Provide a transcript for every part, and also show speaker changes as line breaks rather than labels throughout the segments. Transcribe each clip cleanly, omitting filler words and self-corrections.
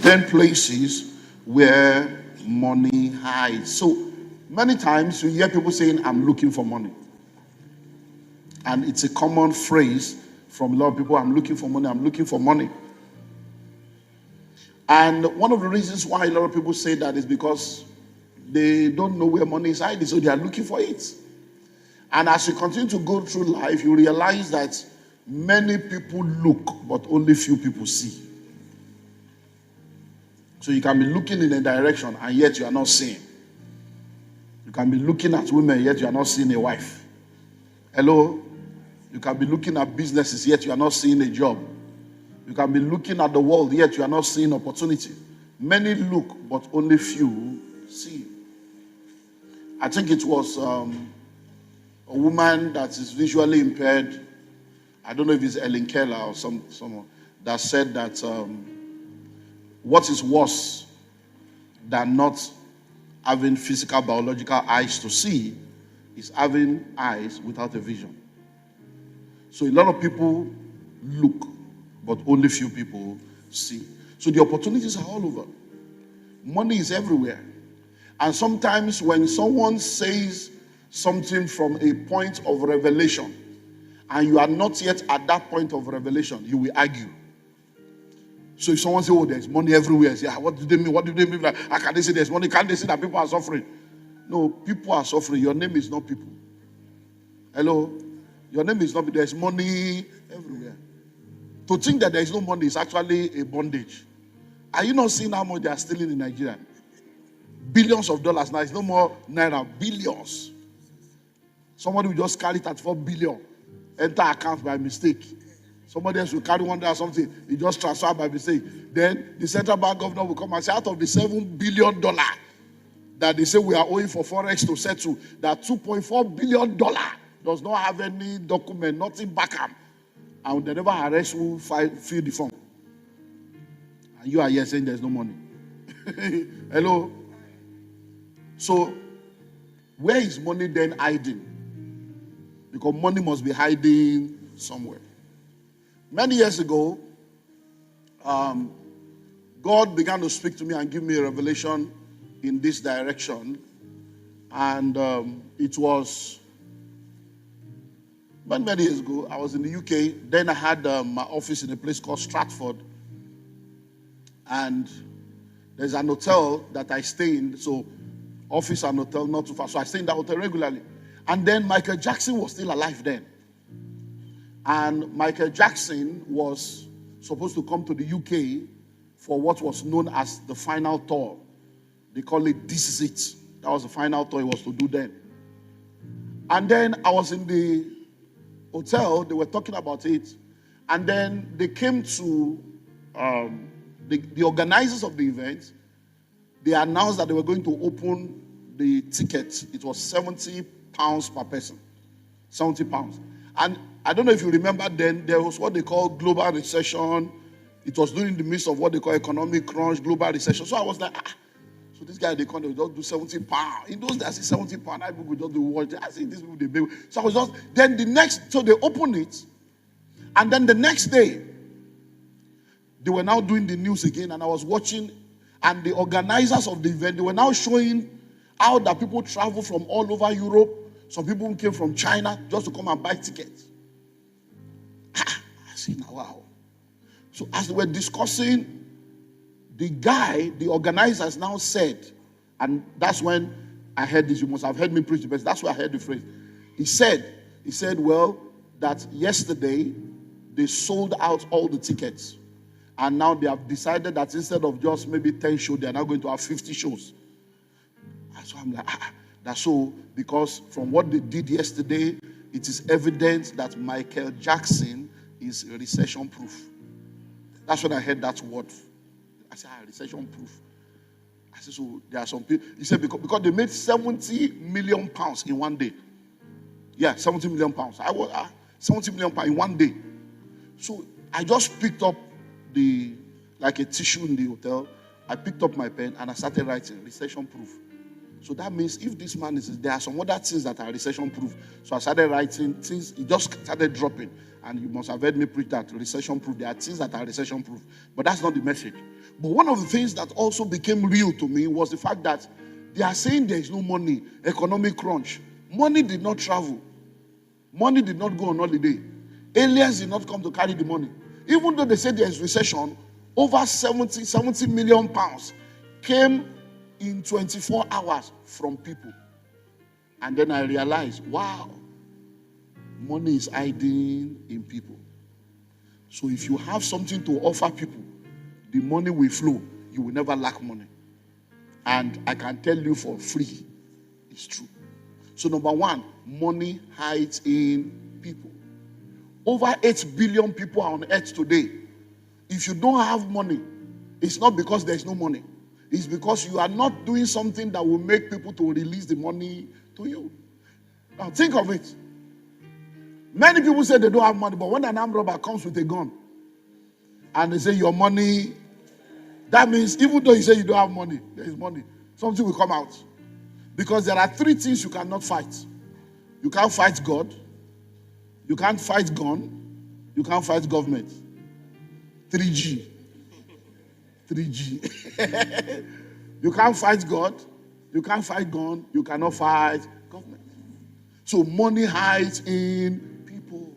10 places where money hides. So many times you hear people saying, I'm looking for money. And it's a common phrase from a lot of people, I'm looking for money, I'm looking for money. And one of the reasons why a lot of people say that is because they don't know where money is hiding, so they are looking for it. And as you continue to go through life, you realize that many people look, but only few people see. So you can be looking in a direction, and yet you are not seeing. You can be looking at women, yet you are not seeing a wife. Hello? You can be looking at businesses, yet you are not seeing a job. You can be looking at the world, yet you are not seeing opportunity. Many look, but only few see. I think it was a woman that is visually impaired. I don't know if it's Ellen Keller or someone that said that what is worse than not having physical, biological eyes to see is having eyes without a vision. So a lot of people look, but only few people see. So the opportunities are all over. Money is everywhere. And sometimes when someone says something from a point of revelation, and you are not yet at that point of revelation, you will argue. So if someone says, oh, there's money everywhere, say, what do they mean? What do they mean? How can they say there's money? Can't they say that people are suffering? No, people are suffering. Your name is not people. Hello? Your name is not people. There's money everywhere. To think that there is no money is actually a bondage. Are you not seeing how much they are stealing in Nigeria? Billions of dollars now. It's no more naira. Billions. Somebody will just carry 34 billion. Enter account by mistake. Somebody else will carry $1 or something. He just transfer by mistake. Then the central bank governor will come and say, out of the $7 billion that they say we are owing for Forex to settle, that $2.4 billion does not have any document, nothing back up. And they never arrest who fill the form. And you are here saying there's no money. Hello? So, where is money then hiding? Because money must be hiding somewhere. Many years ago, God began to speak to me and give me a revelation in this direction. And it was many years ago. I was in the UK. Then I had my office in a place called Stratford. And there's an hotel that I stay in. So office and hotel not too far. So I stay in that hotel regularly. And then Michael Jackson was still alive then. And Michael Jackson was supposed to come to the UK for what was known as the final tour. They call it This Is It. That was the final tour he was to do then. And then I was in the hotel. They were talking about it. And then they came to the organizers of the event. They announced that they were going to open the ticket. It was £70 per person. £70. And I don't know if you remember then, there was what they call global recession. It was during the midst of what they call economic crunch, global recession. So I was like, so this guy, they will just do £70. In those days, £70. I would just do watch. I see these people, they pay. So I was just, then the next, so they opened it. And then the next day, they were now doing the news again. And I was watching, and the organizers of the event, they were now showing how that people travel from all over Europe. Some people came from China just to come and buy tickets. I see now, wow. So as they were discussing, the organizers now said, and that's when I heard this, you must have heard me preach the best, that's where I heard the phrase. He said, well, that yesterday they sold out all the tickets. And now they have decided that instead of just maybe 10 shows, they are now going to have 50 shows. And so I'm like, that's so, because from what they did yesterday, it is evident that Michael Jackson is recession proof. That's when I heard that word. I said, recession proof. I said, so there are some people. He said, because they made £70 million in one day. Yeah, £70 million. I was £70 million in one day. So I just picked up like a tissue in the hotel. I picked up my pen and I started writing recession proof. So that means if this man is, there are some other things that are recession proof. So I started writing things, it just started dropping. And you must have heard me preach that recession proof. There are things that are recession proof. But that's not the message. But one of the things that also became real to me was the fact that they are saying there is no money, economic crunch. Money did not travel. Money did not go on holiday. Aliens did not come to carry the money. Even though they said there is recession, over 70 million pounds came in 24 hours from people. And then I realized, wow, money is hiding in people. So if you have something to offer people, the money will flow. You will never lack money. And I can tell you for free, it's true. So number one, money hides in people. Over 8 billion people are on earth today. If you don't have money, it's not because there's no money. It's because you are not doing something that will make people to release the money to you. Now think of it. Many people say they don't have money, but when an armed robber comes with a gun and they say your money, that means even though you say you don't have money, there is money. Something will come out. Because there are 3 things you cannot fight. You can't fight God. You can't fight gun. You can't fight government. 3G. 3G. You can't fight God. You can't fight gun. You cannot fight government. So money hides in people.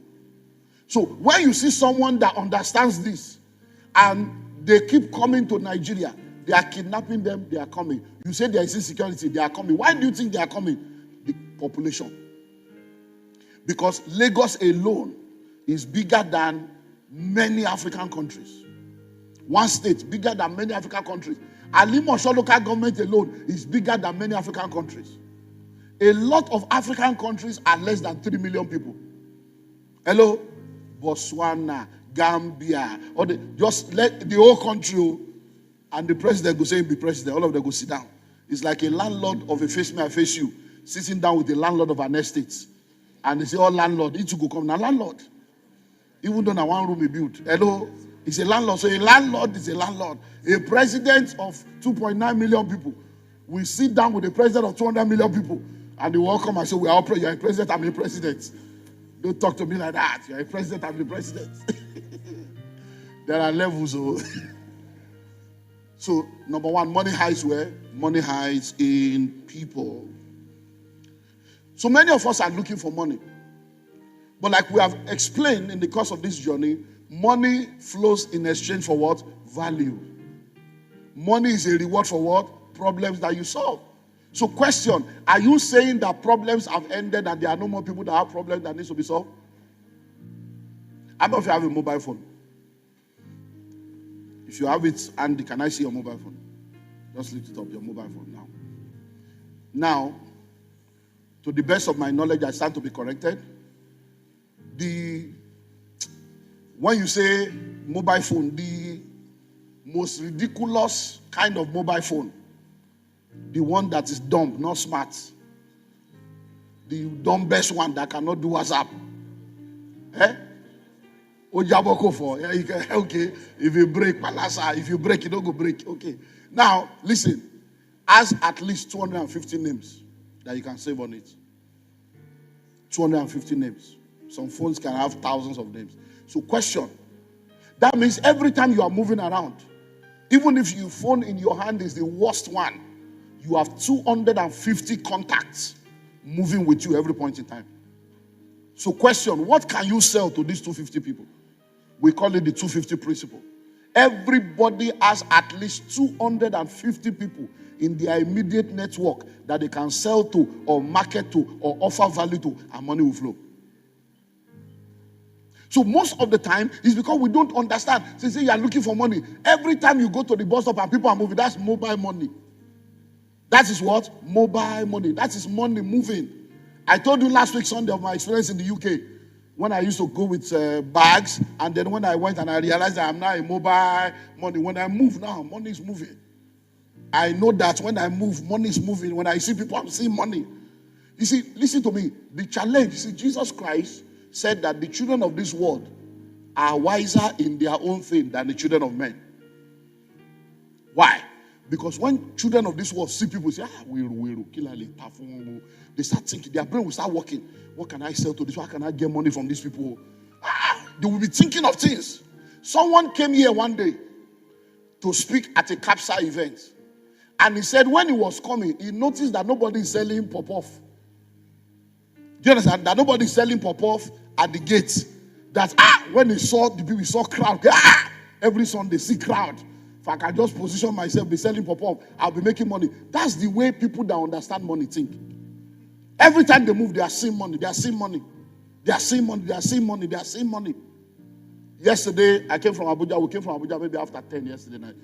So when you see someone that understands this and they keep coming to Nigeria, they are kidnapping them, they are coming. You say there is insecurity, they are coming. Why do you think they are coming? The population. Because Lagos alone is bigger than many African countries. One state bigger than many African countries. Alimosho local government alone is bigger than many African countries. A lot of African countries are less than 3 million people. Hello? Botswana, Gambia, or just let the whole country, and the president go say be president, all of them go sit down. It's like a landlord of a face me, I face you, sitting down with the landlord of an estate. And they say, oh landlord, it go come now landlord. Even though now one room is built. Hello? It's a landlord. So a landlord is a landlord. A president of 2.9 million people will sit down with a president of 200 million people. And they will come and say, we are all you're a president, I'm a president. Don't talk to me like that. You're a president, I'm a president. There are levels. Oh. So, number one, money hides where? Money hides in people. So many of us are looking for money. But like we have explained in the course of this journey, money flows in exchange for what? Value. Money is a reward for what? Problems that you solve. So question, are you saying that problems have ended and there are no more people that have problems that need to be solved? How about if you have a mobile phone? If you have it, Andy, can I see your mobile phone? Just lift it up, your mobile phone now. Now, to the best of my knowledge, I stand to be corrected. When you say mobile phone, the most ridiculous kind of mobile phone, the one that is dumb, not smart, the dumbest one that cannot do WhatsApp. Okay, if you break, palasa, if you break, you don't go break. Okay. Now, listen, has at least 250 names that you can save on it. 250 names. Some phones can have thousands of names. So question, that means every time you are moving around, even if your phone in your hand is the worst one, you have 250 contacts moving with you every point in time. So question, what can you sell to these 250 people? We call it the 250 principle. Everybody has at least 250 people in their immediate network that they can sell to or market to or offer value to, and money will flow. So most of the time, it's because we don't understand. So you say you are looking for money. Every time you go to the bus stop and people are moving, that's mobile money. That is what? Mobile money. That is money moving. I told you last week Sunday of my experience in the UK. When I used to go with bags, and then when I went and I realized that I'm now a mobile money. When I move now, money is moving. I know that when I move, money is moving. When I see people, I'm seeing money. You see, listen to me. The challenge, you see, Jesus Christ said that the children of this world are wiser in their own thing than the children of men. Why? Because when children of this world see people say, they start thinking, their brain will start working. What can I sell to this? How can I get money from these people? They will be thinking of things. Someone came here one day, to speak at a capsa event. And he said when he was coming, he noticed that nobody is selling pop-off. Do you understand? That nobody is selling pop-off at the gate. That when he saw the people, he saw crowd. Every Sunday, see crowd. If I can just position myself, be selling pop-off, I'll be making money. That's the way people that understand money think. Every time they move, they are seeing money. They are seeing money. They are seeing money. They are seeing money. They are seeing money. Yesterday, I came from Abuja. We came from Abuja maybe after 10 yesterday night.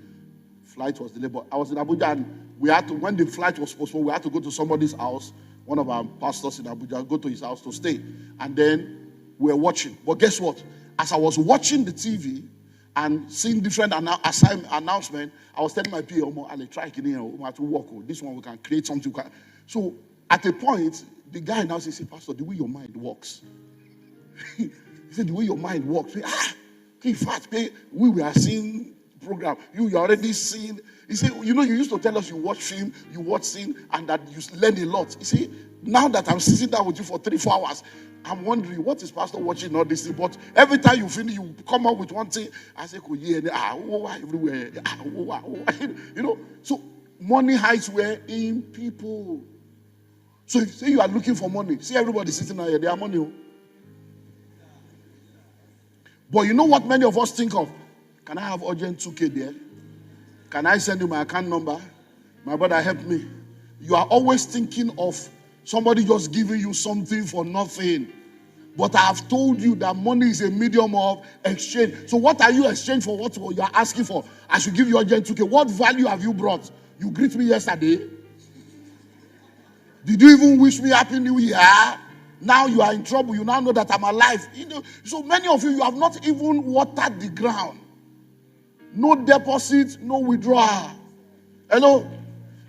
Flight was delayed, but I was in Abuja, and we had to, when the flight was postponed, we had to go to somebody's house, one of our pastors in Abuja, go to his house to stay. And then we were watching. But guess what? As I was watching the TV and seeing different announcements, I was telling my PA, I'll try to work. This one we can create something. So at a point, the guy now says, Pastor, the way your mind works. He said, the way your mind works. In fact, we were seeing program. You're already seeing. He said, you used to tell us you watch film, you watch scene, and that you learn a lot. You see, now that I'm sitting down with you for 3-4 hours, I'm wondering, what is Pastor watching all this thing? But every time you finish, you come up with one thing. I say, everywhere. So money hides where? In people. So if you say you are looking for money, see everybody sitting out here, they are money. But you know what many of us think of? Can I have urgent 2K there? Can I send you my account number? My brother, help me. You are always thinking of somebody just giving you something for nothing. But I have told you that money is a medium of exchange. So what are you exchanging for? What you are asking for? I should give you urgent 2K. What value have you brought? You greet me yesterday. Did you even wish me Happy New Year? Now you are in trouble. You now know that I'm alive. So many of you have not even watered the ground. No deposit, no withdrawal. Hello?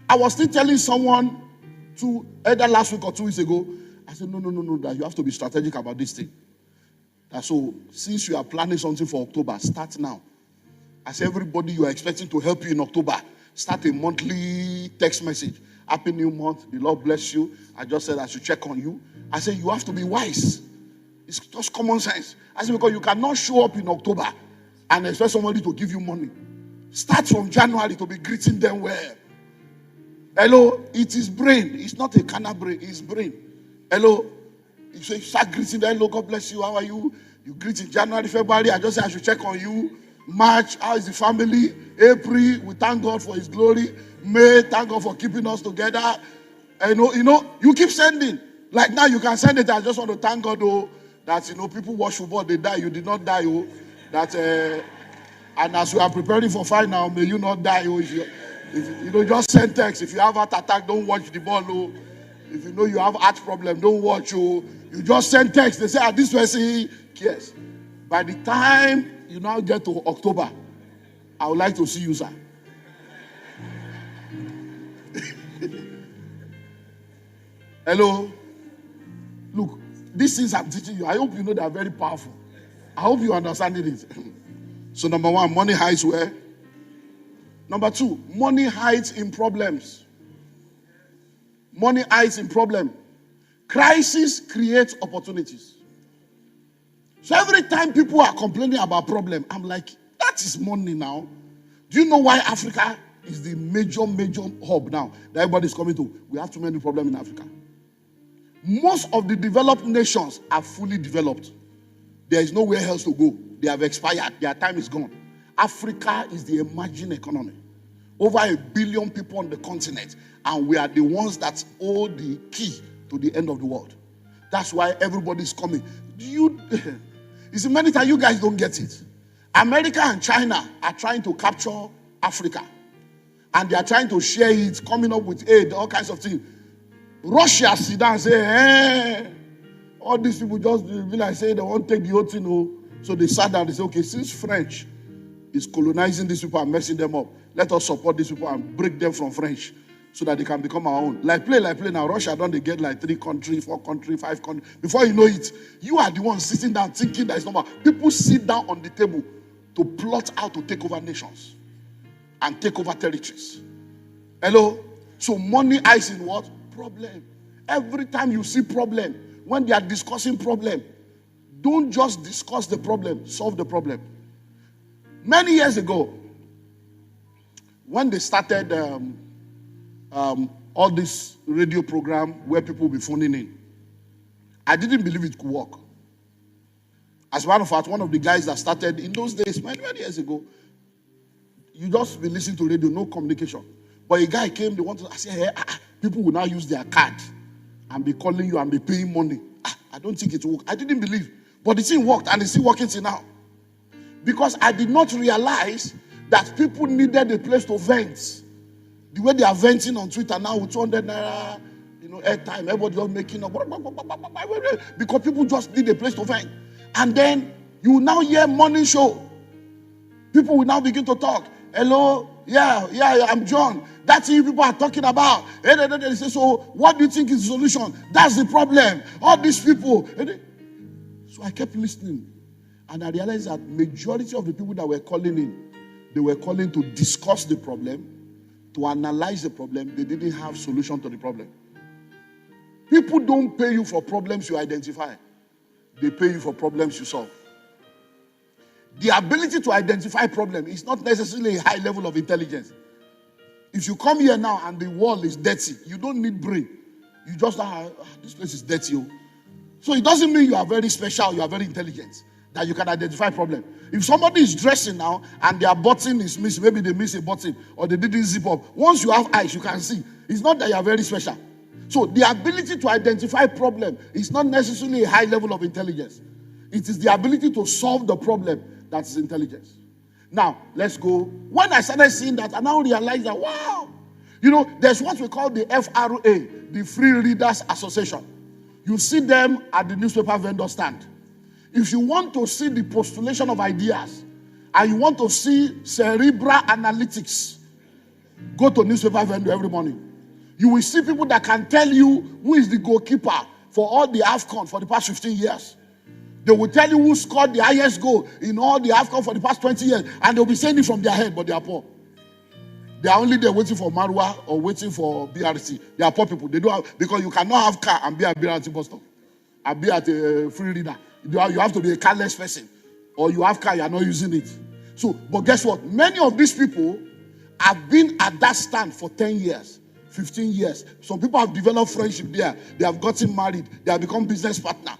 I was still telling someone either last week or 2 weeks ago, I said, no, that you have to be strategic about this thing. So since you are planning something for October, start now. I said, everybody you are expecting to help you in October, start a monthly text message. Happy New Month. The Lord bless you. I just said I should check on you. I said, you have to be wise. It's just common sense. I said, because you cannot show up in October and expect somebody to give you money. Start from January to be greeting them well. Hello? It is brain. It's not a canal brain. It's brain. Hello? You say, start greeting them. Hello, God bless you. How are you? You greet in January, February. I just said I should check on you. March, how is the family? April, we thank God for his glory. May, thank God for keeping us together. You keep sending. Like now you can send it. I just want to thank God, that, people watch football, they die. You did not die, That, and as we are preparing for final, may you not die, If you just send text. If you have heart attack, don't watch the ball, If you know you have heart problem, don't watch, You just send text. They say, this person cares. By the time you now get to October, I would like to see you, sir. Hello? Look, these things I'm teaching you, I hope you know they are very powerful. I hope you understand it. So number one, money hides where? Number two, money hides in problems. Money hides in problem. Crisis creates opportunities. So every time people are complaining about problem, I'm like, that is money now. Do you know why Africa is the major hub now that everybody's coming to? We have too many problems in Africa. Most of the developed nations are fully developed. There is nowhere else to go. They have expired. Their time is gone. Africa is the emerging economy. Over 1 billion people on the continent. And we are the ones that hold the key to the end of the world. That's why everybody's coming. You see, many times you guys don't get it. America and China are trying to capture Africa. And they are trying to share it, coming up with aid, all kinds of things. Russia sit down and say, all these people just be like say they won't take the whole thing. So they sat down and say, okay, since French is colonizing these people and messing them up, let us support these people and break them from French so that they can become our own. Like play now. Russia don't they get like 3 countries, 4 countries, 5 countries. Before you know it, you are the one sitting down thinking that it's normal. People sit down on the table to plot how to take over nations and take over territories. Hello? So money hides in what? Problem. Every time you see problem, when they are discussing problem, don't just discuss the problem, solve the problem. Many years ago, when they started all this radio program where people will be phoning in, I didn't believe it could work. As a matter of fact, one of the guys that started in those days, many years ago, you just be listening to radio, no communication. But a guy came, they wanted to say, hey, people will now use their card and be calling you and be paying money. I don't think it will work. I didn't believe. But the thing worked, and it's still working till now. Because I did not realize that people needed a place to vent. The way they are venting on Twitter now with 200 naira, airtime, everybody just making up. Because people just need a place to vent. And then you will now hear morning show. People will now begin to talk. Hello, yeah, I'm John. That's what people are talking about. They say, so what do you think is the solution? That's the problem. All these people. So I kept listening. And I realized that majority of the people that were calling in, they were calling to discuss the problem, to analyze the problem. They didn't have solution to the problem. People don't pay you for problems you identify. They pay you for problems you solve. The ability to identify problem is not necessarily a high level of intelligence. If you come here now and the wall is dirty, you don't need brain. You just this place is dirty. So it doesn't mean you are very special, you are very intelligent, that you can identify problem. If somebody is dressing now and their button is missing, maybe they miss a button or they didn't zip up. Once you have eyes, you can see. It's not that you are very special. So the ability to identify problem is not necessarily a high level of intelligence. It is the ability to solve the problem that is intelligence. Now, let's go. When I started seeing that, I now realized that, wow, there's what we call the FRA, the Free Readers Association. You see them at the newspaper vendor stand. If you want to see the postulation of ideas and you want to see cerebral analytics, go to newspaper vendor every morning. You will see people that can tell you who is the goalkeeper for all the AFCON for the past 15 years. They will tell you who scored the highest goal in all the AFCON for the past 20 years. And they'll be saying it from their head, but they are poor. They are only there waiting for Marwa or waiting for BRT. They are poor people. They don't have, because you cannot have car and be at BRT bus stop and be at a free reader. You have to be a careless person. Or you have car, you are not using it. So, but guess what? Many of these people have been at that stand for 10 years. 15 years. Some people have developed friendship there. They have gotten married. They have become business partner.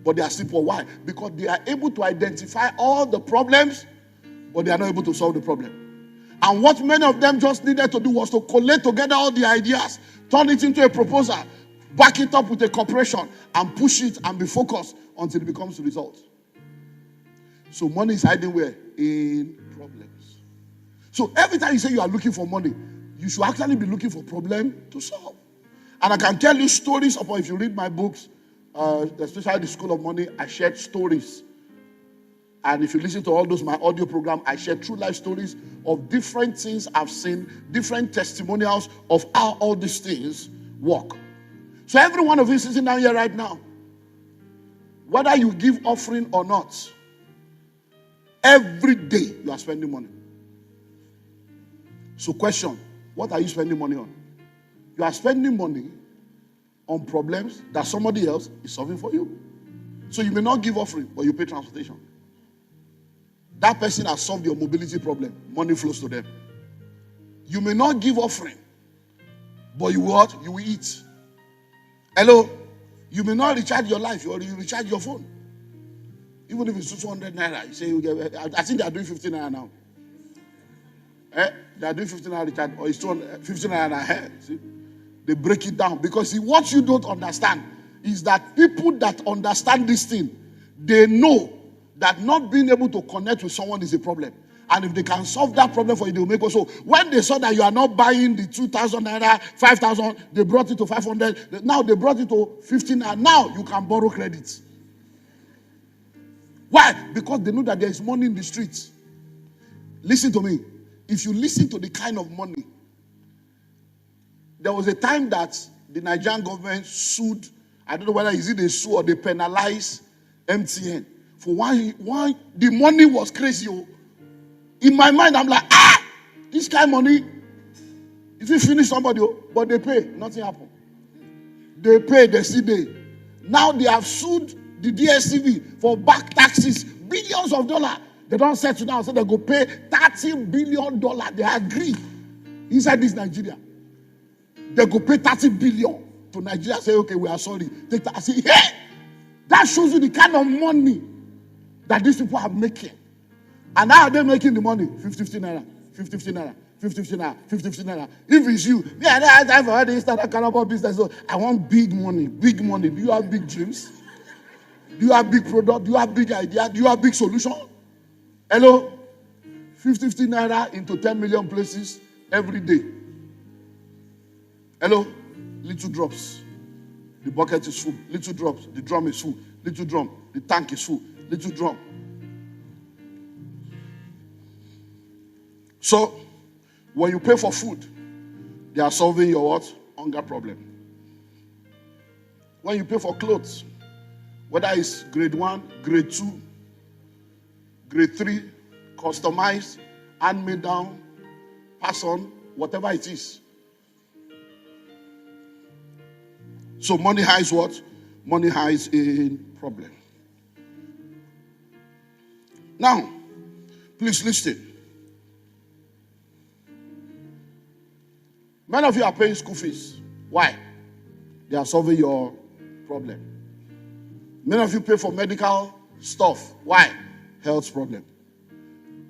But they are still poor. Why? Because they are able to identify all the problems, but they are not able to solve the problem. And what many of them just needed to do was to collate together all the ideas, turn it into a proposal, back it up with a corporation, and push it and be focused until it becomes the result. So money is hiding where? In problems. So every time you say you are looking for money, you should actually be looking for problem to solve. And I can tell you stories upon, if you read my books, especially the School of Money, I shared stories. And if you listen to all those, my audio program, I share true life stories of different things I've seen, different testimonials of how all these things work. So every one of you sitting down here right now, whether you give offering or not, every day you are spending money. So question, what are you spending money on? You are spending money on problems that somebody else is solving for you. So you may not give offering, but you pay transportation. That person has solved your mobility problem. Money flows to them. You may not give offering, but you what? You will eat. Hello? You may not recharge your life, or you recharge your phone. Even if it's 200 naira, you say you get, I think they are doing 15 naira now. They are doing 15 naira recharge, or it's 15 naira. See? They break it down. Because see, what you don't understand is that people that understand this thing, they know that not being able to connect with someone is a problem. And if they can solve that problem for you, they will make it. So when they saw that you are not buying the 2,000 naira, 5,000, they brought it to 500. Now they brought it to 15 naira. Now you can borrow credit. Why? Because they know that there is money in the streets. Listen to me. If you listen to the kind of money, there was a time that the Nigerian government sued, I don't know whether is it they sue or they penalize MTN. For why the money was crazy. In my mind, I'm like, this kind of money, if you finish somebody, but they pay, nothing happened. They pay, they see they. Now they have sued the DSTV for back taxes, billions of dollars. They don't settle down, so they go pay $30 billion. They agree. inside this Nigeria. They go pay 30 billion to Nigeria, say, okay, we are sorry. Take that. I say, hey, that shows you the kind of money that these people are making. And how are they making the money? 50 naira, 50 naira, 50 naira, 50 naira. If it's you, I don't have time for all this start that kind of business. So I want big money, big money. Do you have big dreams? Do you have big product? Do you have big idea? Do you have big solution? Hello? 50 naira into 10 million places every day. Hello? Little drops. The bucket is full. Little drops. The drum is full. Little drum. The tank is full. Little drum. So, when you pay for food, they are solving your what? Hunger problem. When you pay for clothes, whether it's grade 1, grade 2, grade 3, customized, hand-made down, pass on, whatever it is. So money hides what? Money hides in problem. Now, please listen. Many of you are paying school fees. Why? They are solving your problem. Many of you pay for medical stuff. Why? Health problem.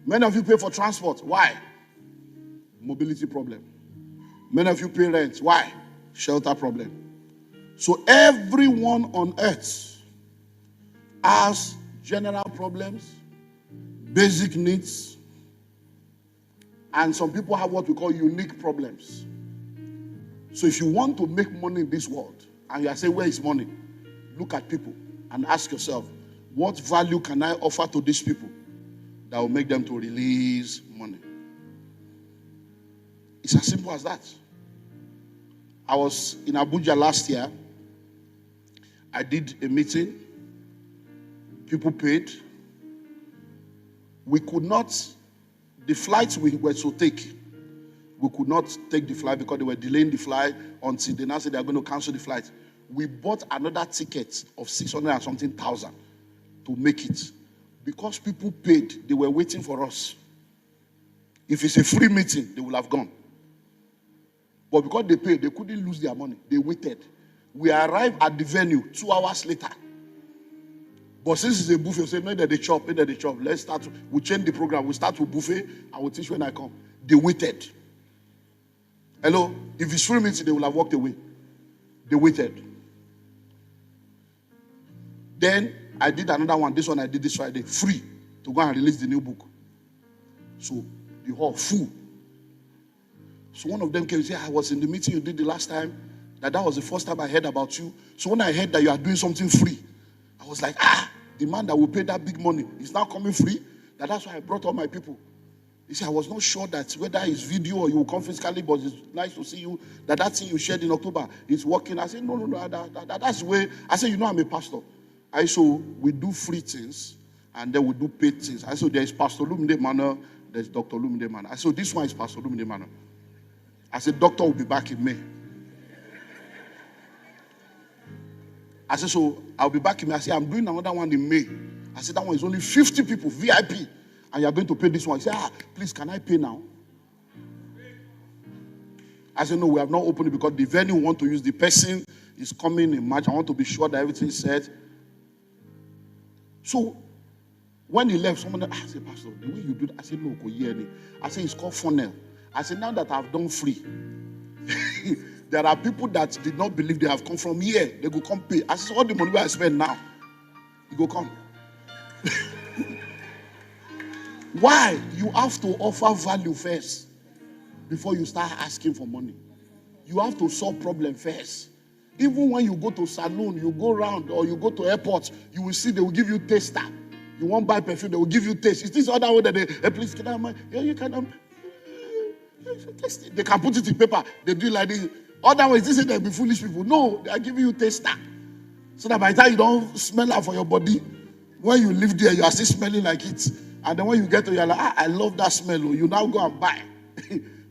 Many of you pay for transport. Why? Mobility problem. Many of you pay rent. Why? Shelter problem. So everyone on earth has general problems, basic needs, and some people have what we call unique problems. So if you want to make money in this world, and you are saying, where is money? Look at people and ask yourself, what value can I offer to these people that will make them to release money? It's as simple as that. I was in Abuja last year. I did a meeting. People paid. We could not, the flights we were to take, we could not take the flight because they were delaying the flight until they now said they are going to cancel the flight. We bought another ticket of 600 and something thousand to make it. Because people paid, they were waiting for us. If it's a free meeting, they will have gone. But because they paid, they couldn't lose their money. They waited. We arrived at the venue 2 hours later. But since it's a buffet, we say, no, they chop. Let's start. We change the program. We start with buffet. I will teach when I come. They waited. Hello? If it's free meeting, they will have walked away. They waited. Then I did another one. This one I did this Friday. Free. To go and release the new book. So the hall full. So one of them came and said, I was in the meeting you did the last time. That was the first time I heard about you. So when I heard that you are doing something free, I was like, the man that will pay that big money is now coming free. That's why I brought all my people. He said, I was not sure that whether it's video or you will come physically, but it's nice to see you. That thing you shared in October is working. I said, no, that's the way. I said, I'm a pastor. So we do free things and then we do paid things. I said, there's Pastor Olumide Emmanuel, there's Dr. Olumide Emmanuel. I said, this one is Pastor Olumide Emmanuel. I said, doctor will be back in May. I said, so I'll be back in May. I said, I'm doing another one in May. I said, that one is only 50 people, VIP. And you're going to pay this one. He said, please, can I pay now? I said, no, we have not opened it because the venue want to use the person is coming in March. I want to be sure that everything is set. So when he left, someone said, Pastor, the way you do that, I said, no, I said, it's called funnel. I said, now that I've done free, there are people that did not believe they have come from here. They go come pay. I said, all the money I spend now, you go come. Why? You have to offer value first before you start asking for money. You have to solve problem first. Even when you go to salon, you go around or you go to airport, you will see they will give you taster. You won't buy perfume, they will give you taste. Is this other way that they please can I? Yeah, you can. Taste it. They can put it in paper. They do like this. Otherwise, this is they be foolish people. No, they are giving you taster. So that by the time you don't smell out for your body, when you live there, you are still smelling like it. And then when you get to you're like, I love that smell. You now go and buy.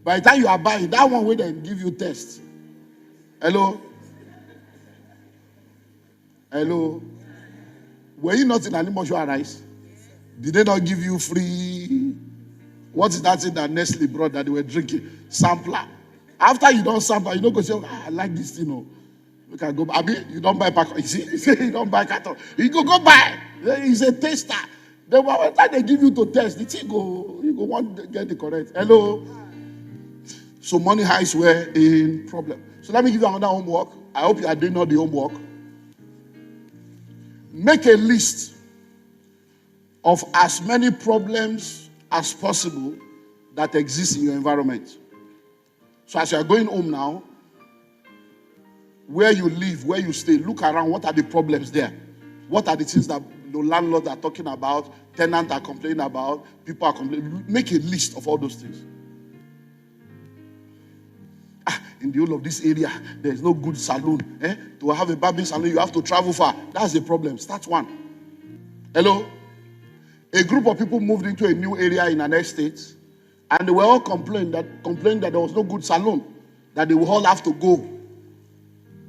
By the time you are buying, that one way they give you taste. Hello? Hello? Were you not in an emotional rice? Did they not give you free? What is that thing that Nestle brought that they were drinking? Sampler. After you don't sample, you don't go say, I like this thing. No. You can go. I mean, you don't buy pack. You see, you don't buy carton. You go buy. It's a taster. The moment they give you to test, the thing you go want to get the correct. Hello. So money highs were in problem. So let me give you another homework. I hope you are doing all the homework. Make a list of as many problems as possible that exist in your environment. So as you are going home now, where you live, where you stay, look around. What are the problems there? What are the things that the landlords are talking about, tenants are complaining about, people are complaining? Make a list of all those things. In the whole of this area, there is no good salon. To have a barbing salon, you have to travel far. That's the problem. Start one. Hello? A group of people moved into a new area in an estate, and they were all complaining that there was no good salon, that they will all have to go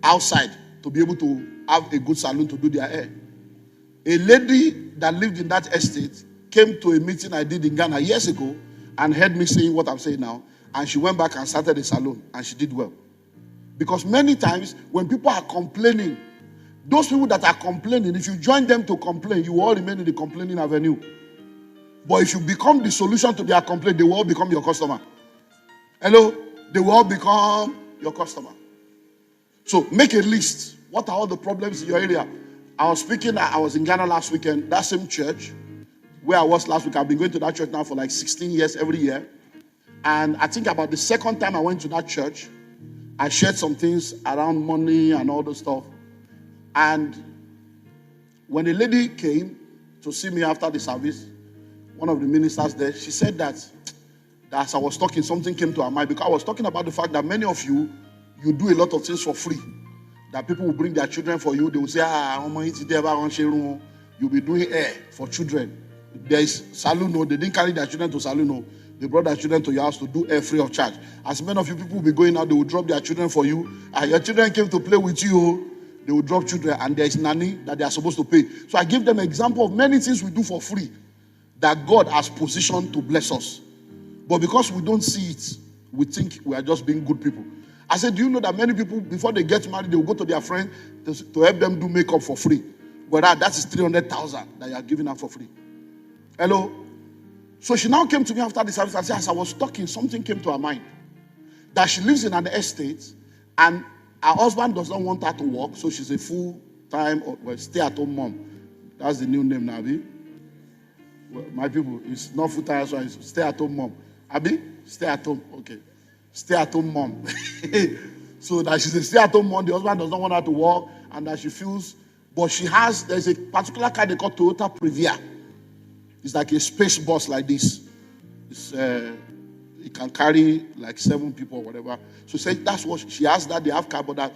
outside to be able to have a good salon to do their hair. A lady that lived in that estate came to a meeting I did in Ghana years ago and heard me saying what I'm saying now. And she went back and started a salon, and she did well. Because many times when people are complaining, those people that are complaining, if you join them to complain, you will all remain in the complaining avenue. But if you become the solution to their complaint, they will all become your customer. Hello? They will all become your customer. So make a list. What are all the problems in your area? I was in Ghana last weekend, that same church where I was last week. I've been going to that church now for like 16 years every year. And I think about the second time I went to that church, I shared some things around money and all those stuff. And when a lady came to see me after the service, one of the ministers there, she said that as I was talking, something came to her mind. Because I was talking about the fact that many of you do a lot of things for free. That people will bring their children for you. They will say, you'll be doing hair for children. There is salon. No, they didn't carry their children to salon. No. They brought their children to your house to do hair free of charge. As many of you people will be going out, they will drop their children for you. Your children came to play with you. They will drop children, and there is nanny that they are supposed to pay. So I give them an example of many things we do for free that God has positioned to bless us. But because we don't see it, we think we are just being good people. I said, do you know that many people, before they get married, they will go to their friend to help them do makeup for free? But that is 300,000 that you are giving out for free. Hello? So she now came to me after the service and said, as I was talking, something came to her mind. That she lives in an estate and her husband does not want her to work, so she's a full-time stay-at-home mom. That's the new name now, Abi. Well, my people, it's not full-time, so it's stay-at-home mom. Abi? Stay-at-home, okay. Stay-at-home mom. So that she's a stay-at-home mom, the husband does not want her to work, and that she feels, but there's a particular car they call Toyota Previa. It's like a space bus like this. It can carry like 7 people or whatever. So say that's what she has, that they have car, but that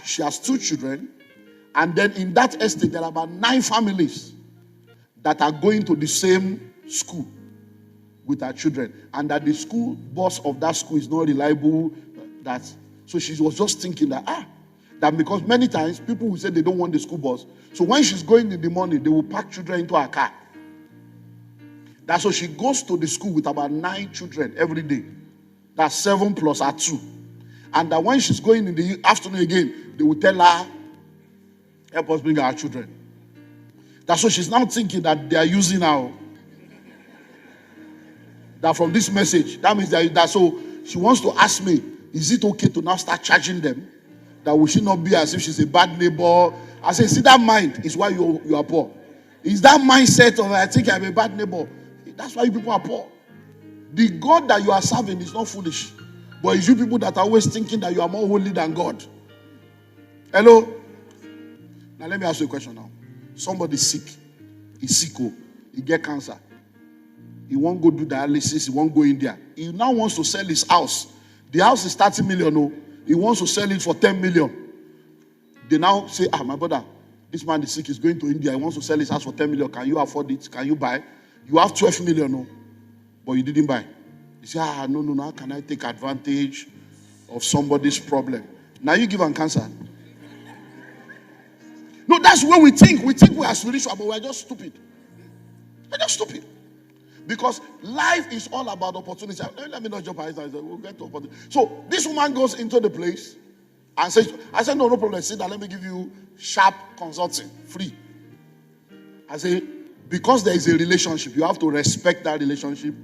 she has 2 children. And then in that estate, there are about 9 families that are going to the same school with her children. And that the school bus of that school is not reliable. So she was just thinking that because many times people will say they don't want the school bus. So when she's going in the morning, they will pack children into her car. That's why she goes to the school with about 9 children every day. That's 7 plus her 2. And that when she's going in the afternoon again, they will tell her, help us bring our children. That's why she's now thinking that they are using her. That from this message, that means that so she wants to ask me, is it okay to now start charging them? That we should not be as if she's a bad neighbor. I say, see, that mind is why you are poor. Is that mindset of I think I'm a bad neighbor? That's why you people are poor. The God that you are serving is not foolish. But it's you people that are always thinking that you are more holy than God. Hello? Now let me ask you a question now. Somebody sick. He's sick. He get cancer. He won't go do dialysis. He won't go India. He now wants to sell his house. The house is 30 million. He wants to sell it for 10 million. They now say, my brother, this man is sick. He's going to India. He wants to sell his house for 10 million. Can you afford it? Can you buy? You have 12 million, but you didn't buy. You say, no, how can I take advantage of somebody's problem? Now you give an cancer. No, that's where we think. We think we are spiritual, but we are just stupid. We're just stupid. Because life is all about opportunity. Let me not jump ahead. We'll get to opportunity. So this woman goes into the place and says, I said, no problem. Sit down. Let me give you sharp consulting, free. I say, because there is a relationship, you have to respect that relationship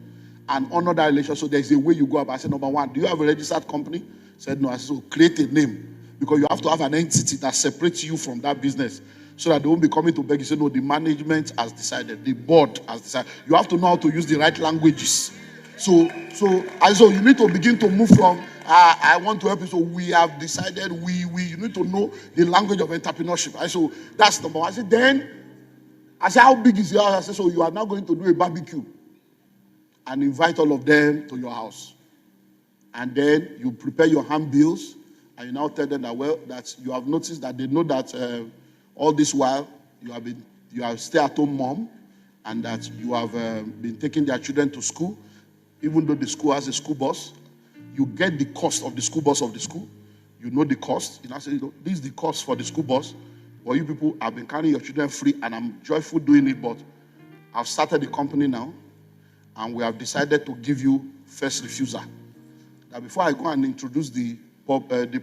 and honor that relationship. So there's a way you go about. I said, number one, do you have a registered company? I said, no. I said, so create a name. Because you have to have an entity that separates you from that business. So that they won't be coming to beg you. Say, no, the management has decided. The board has decided. You have to know how to use the right languages. So you need to begin to move from, I want to help you. So we have decided, you need to know the language of entrepreneurship. I said, so that's number one. I said, how big is your house? I said, so you are now going to do a barbecue and invite all of them to your house. And then you prepare your handbills and you now tell them that, well, that you have noticed that they know that all this while you are stay-at-home mom and that you have been taking their children to school, even though the school has a school bus. You get the cost of the school bus of the school. You know the cost. You now say, this is the cost for the school bus. Well, you people have been carrying your children free and I'm joyful doing it, but I've started the company now and we have decided to give you first refusal. Now, before I go and introduce the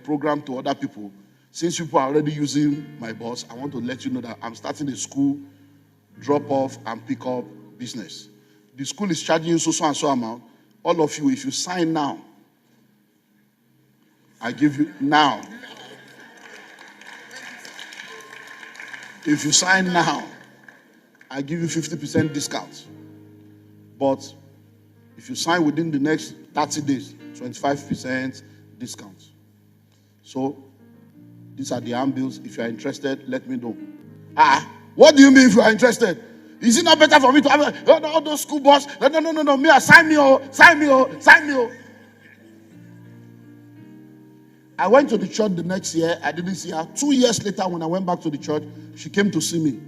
program to other people, since people are already using my bus, I want to let you know that I'm starting a school drop-off and pick-up business. The school is charging you so and so amount. All of you, if you sign now, I give you now. If you sign now, I give you 50% discount. But if you sign within the next 30 days, 25% discount. So these are the handbills. If you are interested, let me know. What do you mean if you are interested? Is it not better for me to have all those school bus? No. Me, sign me. I went to the church the next year. I didn't see her. 2 years later, when I went back to the church, she came to see me.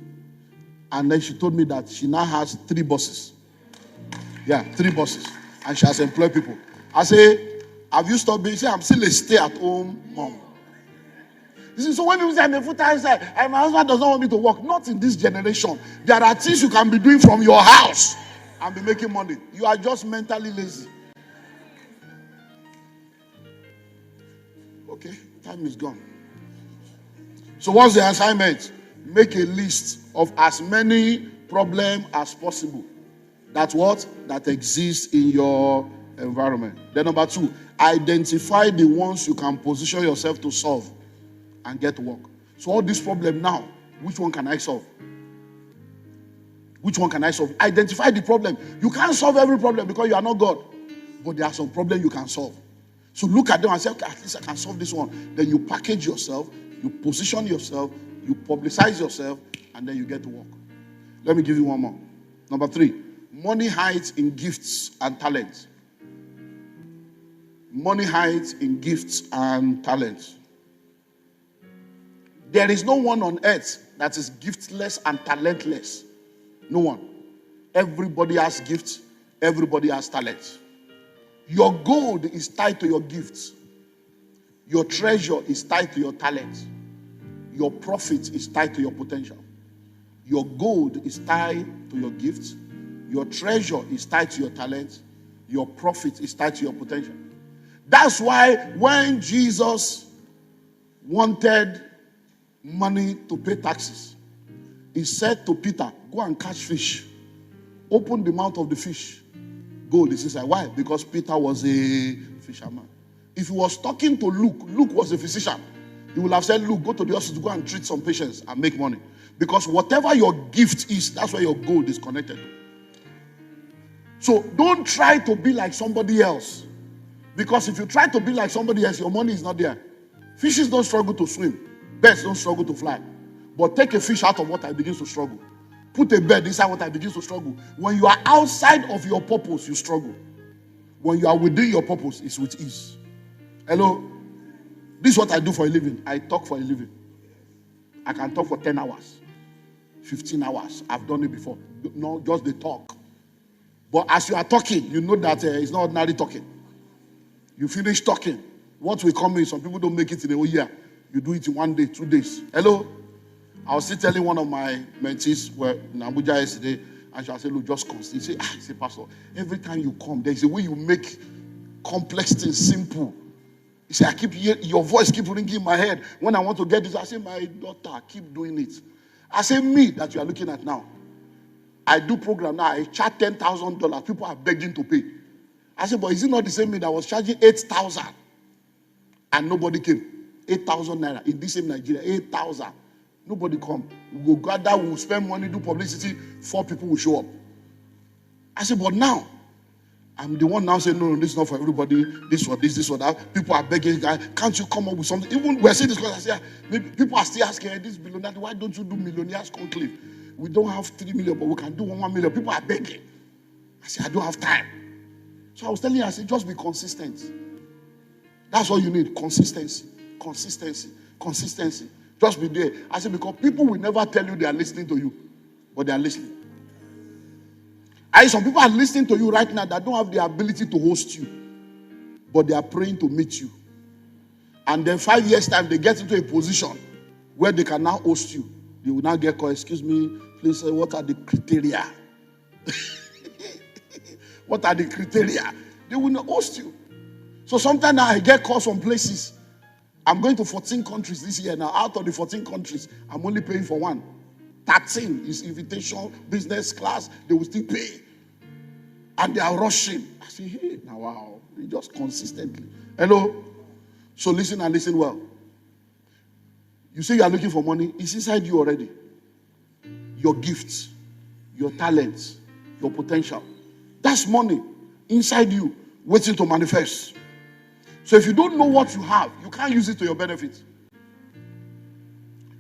And then she told me that she now has 3 buses. Yeah, 3 buses. And she has employed people. I say, have you stopped being? She said, I'm still a stay-at-home mom. You see, so when people say I'm a full-time side, and my husband does not want me to work, not in this generation. There are things you can be doing from your house and be making money. You are just mentally lazy. Okay, time is gone. So what's the assignment? Make a list of as many problems as possible. That's what? That exists in your environment. Then number 2, identify the ones you can position yourself to solve and get work. So all this problem now, which one can I solve? Which one can I solve? Identify the problem. You can't solve every problem because you are not God. But there are some problems you can solve. So look at them and say, okay, at least I can solve this one. Then you package yourself, you position yourself, you publicize yourself, and then you get to work. Let me give you one more. Number 3, money hides in gifts and talents. Money hides in gifts and talents. There is no one on earth that is giftless and talentless. No one. Everybody has gifts. Everybody has talents. Your gold is tied to your gifts. Your treasure is tied to your talents. Your profit is tied to your potential. Your gold is tied to your gifts. Your treasure is tied to your talents. Your profit is tied to your potential. That's why when Jesus wanted money to pay taxes, he said to Peter, go and catch fish. Open the mouth of the fish. Gold is inside. Why? Because Peter was a fisherman. If he was talking to Luke, Luke was a physician. He would have said, Luke, go to the hospital, go and treat some patients and make money. Because whatever your gift is, that's where your gold is connected to. So don't try to be like somebody else. Because if you try to be like somebody else, your money is not there. Fishes don't struggle to swim. Birds don't struggle to fly. But take a fish out of water, it begins to struggle. Put a bird inside water, it begins to struggle. When you are outside of your purpose, you struggle. When you are within your purpose, it's with ease. Hello? This is what I do for a living. I talk for a living. I can talk for 10 hours, 15 hours. I've done it before. No, just the talk. But as you are talking, you know that it's not ordinary talking. You finish talking. What will come in, some people don't make it in a whole year. You do it in 1 day, 2 days. Hello? I was still telling one of my mentees in Abuja yesterday And she'll say, look, just consider. He say, Pastor, every time you come, there's a way you make complex things simple. He said, I keep hearing, your voice keep ringing in my head. When I want to get this, I say, my daughter, keep doing it. I say, me that you are looking at now. I do program now. I charge $10,000. People are begging to pay. I said, but is it not the same me that was charging 8,000 and nobody came? 8,000 naira in this same Nigeria. 8,000. Nobody come. We will gather, we will spend money, do publicity. 4 people will show up. I said, but now, I'm the one now saying, no, this is not for everybody. This for this, this for that. People are begging, can't you come up with something? Even we're saying this because I say, maybe people are still asking, hey, this billionaire, why don't you do millionaires conclave? We don't have 3 million, but we can do 1 million. People are begging. I said, I don't have time. So I was telling you, I said, just be consistent. That's all you need, consistency, consistency, consistency. Just be there. I said, because people will never tell you they are listening to you, but they are listening. Some people are listening to you right now that don't have the ability to host you, but they are praying to meet you. And then 5 years' time, they get into a position where they can now host you. They will now get called, excuse me, please, what are the criteria? What are the criteria? They will not host you. So sometimes I get calls from places. I'm going to 14 countries this year now. Out of the 14 countries, I'm only paying for 1. 13 is invitation, business class. They will still pay. And they are rushing. I say, hey, now wow. Just consistently. Hello? So listen and listen well. You say you are looking for money. It's inside you already. Your gifts, your talents, your potential. That's money inside you waiting to manifest. So if you don't know what you have, you can't use it to your benefit.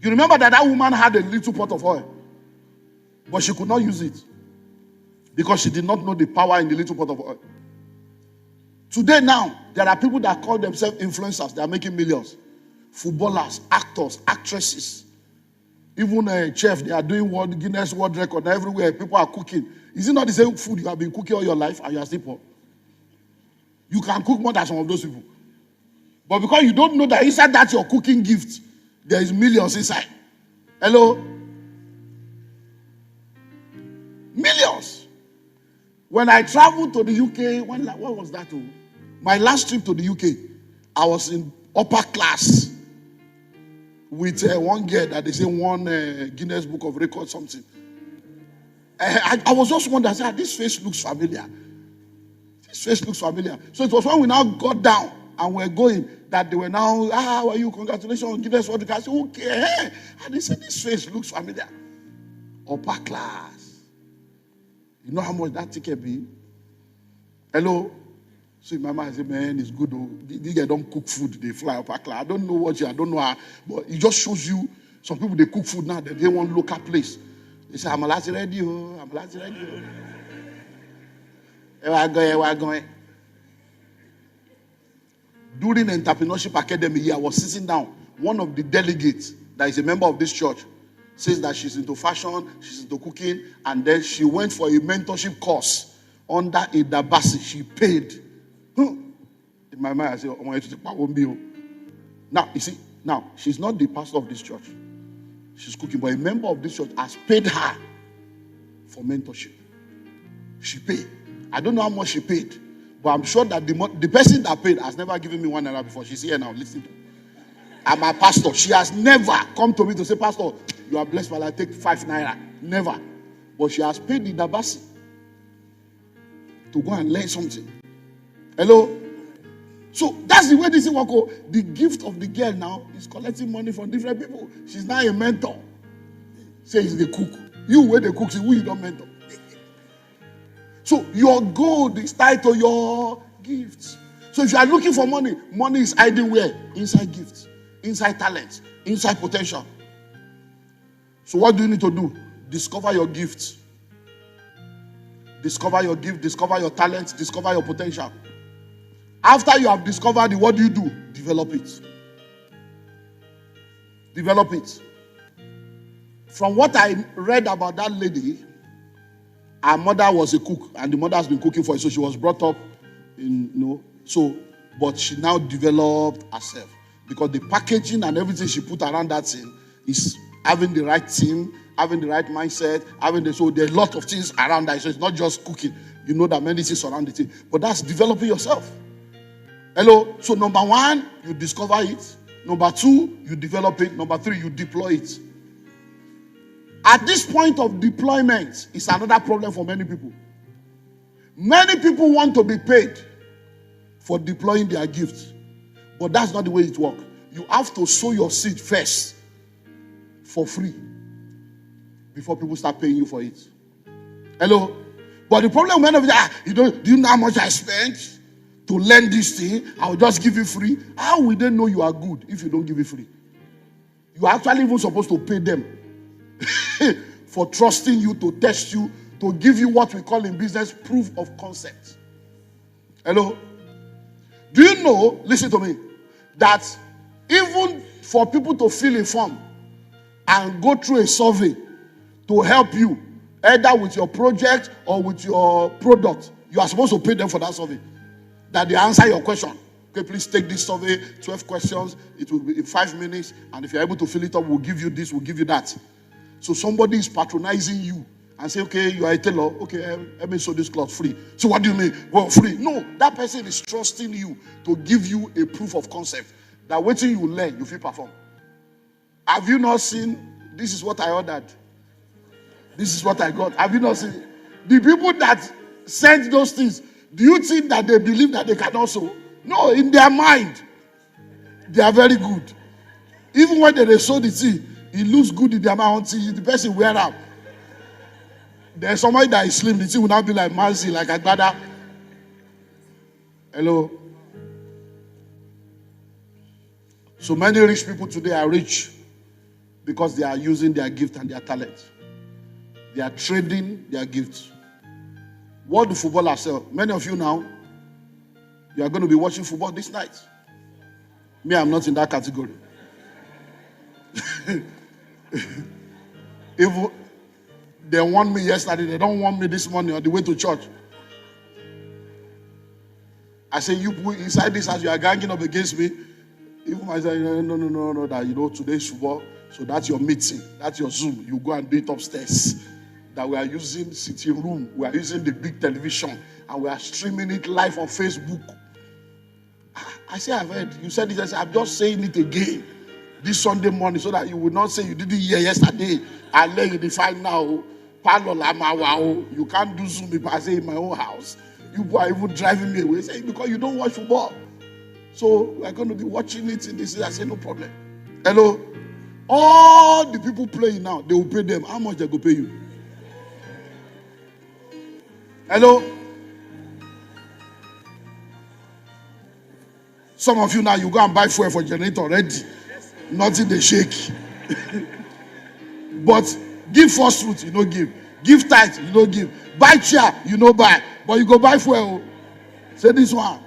You remember that woman had a little pot of oil, but she could not use it because she did not know the power in the little pot of oil. Today now, there are people that call themselves influencers. They are making millions. Footballers, actors, actresses, even a chef. They are doing Guinness World Record everywhere. People are cooking. Is it not the same food you have been cooking all your life and you are still poor? You can cook more than some of those people. But because you don't know that inside that your cooking gift, there is millions inside. Hello? Millions. When I traveled to the UK, what was that? My last trip to the UK, I was in upper class with one girl that they say won Guinness Book of Records something. I was just wondering, I said, this face looks familiar. This face looks familiar. So it was when we now got down and we're going that they were now, how are you? Congratulations, Guinness World Records. I said, okay. And they said, this face looks familiar. Upper class. You know how much that ticket be? Hello? So in my mind, I say, man, it's good. These guys don't cook food. They fly upper class. I don't know what I don't know how. But it just shows you, some people, they cook food now. They want local place. They say, I'm a last ready. I'm a last ready. Where I going? During the entrepreneurship academy here, I was sitting down. One of the delegates that is a member of this church says that she's into fashion, she's into cooking, and then she went for a mentorship course under a Dabasi. She paid. In my mind, I said, I want you to take my bill. Now, you see, now, she's not the pastor of this church. She's cooking, but a member of this church has paid her for mentorship. She paid. I don't know how much she paid, but I'm sure that the person that paid has never given me 1 naira before. She's here now, listen to me. I'm a pastor. She has never come to me to say, Pastor, you are blessed, but I take 5 naira. Never. But she has paid the Dabasi to go and learn something. Hello? So that's the way this thing works. The gift of the girl now is collecting money from different people. She's now a mentor. Say it's the cook. You where the cook, say who you don't mentor. So your gold is tied to your gifts. So if you are looking for money, money is hiding where? Inside gifts, inside talents, inside potential. So what do you need to do? Discover your gifts. Discover your gift, discover your talents, discover your potential. After you have discovered it, what do? Develop it. Develop it. From what I read about that lady, her mother was a cook, and the mother has been cooking for her, so she was brought up in, but she now developed herself because the packaging and everything she put around that thing is having the right team having the right mindset, so there are a lot of things around that. So it's not just cooking. You know that many things surround it. But that's developing yourself. Hello? So number 1, you discover it. Number 2, you develop it. Number 3, you deploy it. At this point of deployment, it's another problem for many people. Many people want to be paid for deploying their gifts. But that's not the way it works. You have to sow your seed first for free before people start paying you for it. Hello? But the problem with do you know how much I spent to learn this thing? I'll just give you free. How will they know you are good if you don't give it free? You are actually even supposed to pay them for trusting you, to test you, to give you what we call in business proof of concept. Hello? Do you know, listen to me, that even for people to fill a form and go through a survey to help you, either with your project or with your product, you are supposed to pay them for that survey. That they answer your question. Okay, please take this survey, 12 questions. It will be in 5 minutes. And if you're able to fill it up, we'll give you this, we'll give you that. So somebody is patronizing you and say, okay, you are a tailor. Okay, let me sew this cloth free. So what do you mean? Well, free. No, that person is trusting you to give you a proof of concept. That waiting you learn, you feel perform. Have you not seen, this is what I ordered. This is what I got. Have you not seen? The people that sent those things, do you think that they believe that they can also? No, in their mind, they are very good. Even when they sold the thing, it looks good in their mind until the person wear out. There's somebody that is slim, the thing will not be like Marcy, like Agbada. Hello? So many rich people today are rich because they are using their gift and their talent. They are trading their gifts. What do footballers sell? Many of you now, you are going to be watching football this night. Me, I'm not in that category. If they want me yesterday, they don't want me this morning on the way to church. I say, you put inside this house, you are ganging up against me. Even I say, no, that today's football, so that's your meeting, that's your Zoom. You go and do it upstairs. That we are using sitting room, we are using the big television, and we are streaming it live on Facebook. I say, I've heard. You said this. I said, I'm just saying it again this Sunday morning so that you will not say you didn't hear yesterday. I let you define now. You can't do Zoom if I say in my own house. You are even driving me away. Say, because you don't watch football. So we're going to be watching it in this. I say, no problem. Hello? All the people playing now, they will pay them. How much they go pay you? Hello? Some of you now, you go and buy fuel for generator already. Nothing they shake. But give first fruit, you don't give. Give tithe, you don't give. Buy chair, you don't buy. But you go buy fuel. Say this one.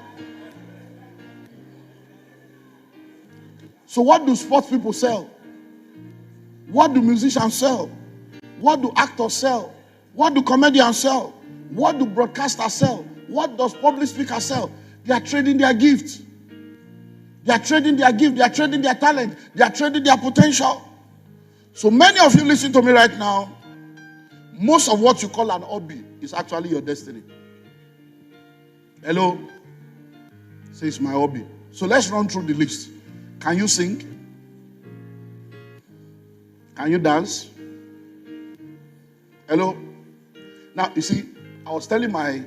So what do sports people sell? What do musicians sell? What do actors sell? What do comedians sell? What do broadcasters sell? What does public speakers sell? They are trading their gifts. They are trading their gift. They are trading their talent. They are trading their potential. So many of you listen to me right now. Most of what you call an hobby is actually your destiny. Hello? Say it's my hobby. So let's run through the list. Can you sing? Can you dance? Hello? Now, you see, I was telling my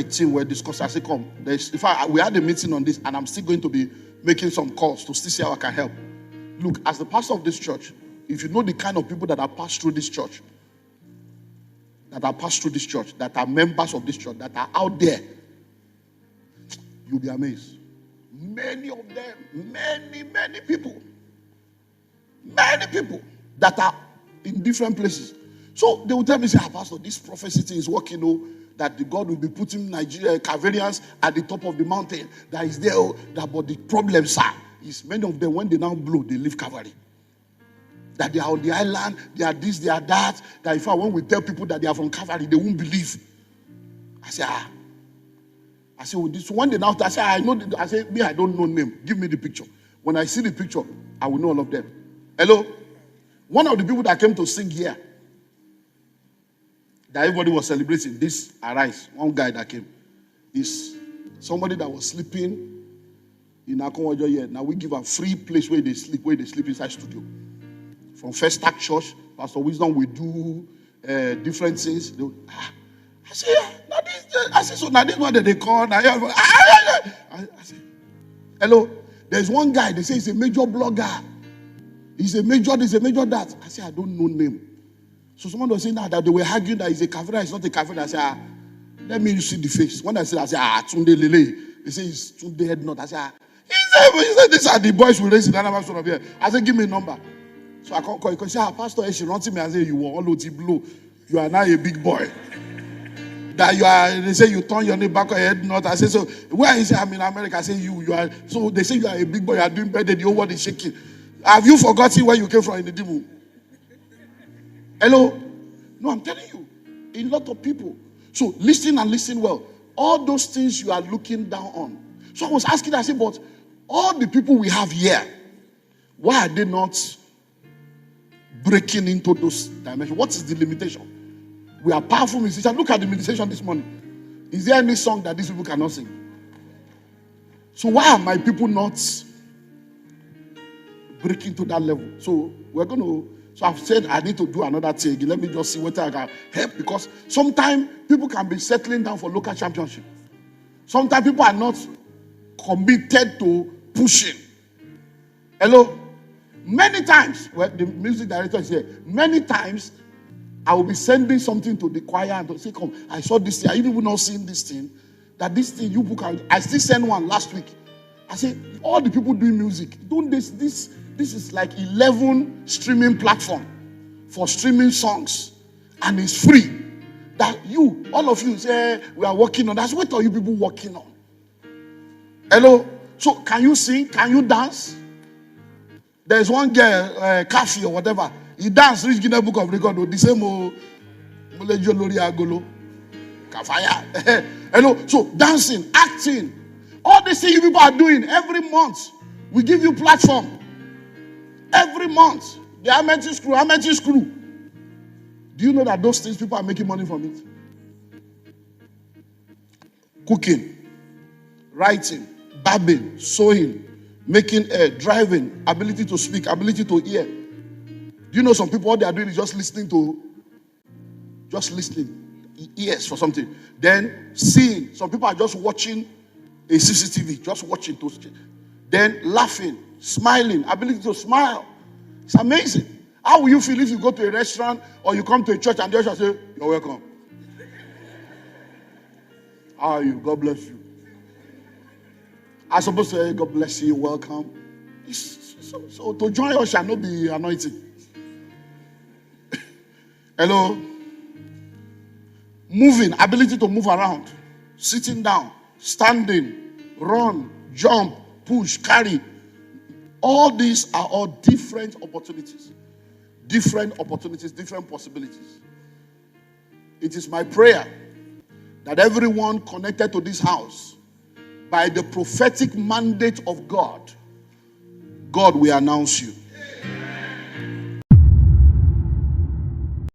team, we're discussing, I said, come. We had a meeting on this, and I'm still going to be making some calls to still see how I can help. Look, as the pastor of this church, if you know the kind of people that have passed through this church, that are members of this church, that are out there, you'll be amazed. Many of them, many people that are in different places. So they will tell me, say, Pastor, this prophecy thing is working, that the God will be putting Calvarians at the top of the mountain. That is there, but the problems is many of them, when they now blow, they leave Calvary. That they are on the island, they are this, they are that. That in fact, when we tell people that they are from Calvary, they won't believe. I say, well, this one day now, I say, I know. I say, me, I don't know name. Give me the picture. When I see the picture, I will know all of them. Hello? One of the people that came to sing here, that everybody was celebrating, this Arise, one guy that came, is somebody that was sleeping in Akonwajo here. Now we give a free place where they sleep inside studio. From First Act Church, Pastor Wisdom, we do different things. I say, so now this one that they call. I say, hello, there's one guy, they say he's a major blogger. He's a major this, a major that. I say, I don't know name. So someone was saying that they were arguing that he's a kafira, he's not a kafira. I say, let me see the face. When I say, Tunde Lele. They say, it's Tunde Head Not. I say, he said, these are the boys who raise in Anambra of here. I said, give me a number. So I can't call you. Because Pastor, she runs to me and say, you were all OT blue. You are now a big boy. That you are, they say you turn your name back on your head not. I say, so where is it? I'm in America. I say, you are, so they say you are a big boy, you are doing better, the whole world is shaking. Have you forgotten where you came from in the demo? Hello? No, I'm telling you, a lot of people. So listen and listen well. All those things you are looking down on. So I was asking, I said, but all the people we have here, why are they not breaking into those dimensions? What is the limitation? We are powerful musicians. Look at the meditation this morning. Is there any song that these people cannot sing? So why are my people not breaking to that level? So I've said I need to do another thing. Let me just see what I can help, because sometimes people can be settling down for local championship. Sometimes people are not committed to pushing. Hello? Many times, well, the music director is here. Many times, I will be sending something to the choir and to say, come, I saw this thing. Are you people not seeing this thing? That this thing you book out. I still sent one last week. I said, all the people doing music, doing this is like 11 streaming platform for streaming songs. And it's free. That you, all of you say, we are working on that. What are you people working on? Hello? So can you sing? Can you dance? There's one girl, Kafi or whatever. He danced, reach Guinness Book of Record with the same Molejo Lori Agolo. Kafaya. Hello? So dancing, acting. All these things you people are doing every month. We give you platform. Every month. The Amethyst Screw. Do you know that those things people are making money from it? Cooking, writing, barbing, sewing, making air, driving, ability to speak, ability to hear. Do you know some people, what they are doing is just listening, ears for something. Then seeing, some people are just watching a CCTV, just watching those things. Then laughing, smiling, ability to smile. It's amazing. How will you feel if you go to a restaurant or you come to a church and the usher say, you're welcome? How are you? God bless you. I'm supposed to say, God bless you, welcome. So to join us shall not be anointing. Hello? Moving, ability to move around, sitting down, standing, run, jump, push, carry. All these are all different opportunities. Different opportunities, different possibilities. It is my prayer that everyone connected to this house, by the prophetic mandate of God, God will announce you.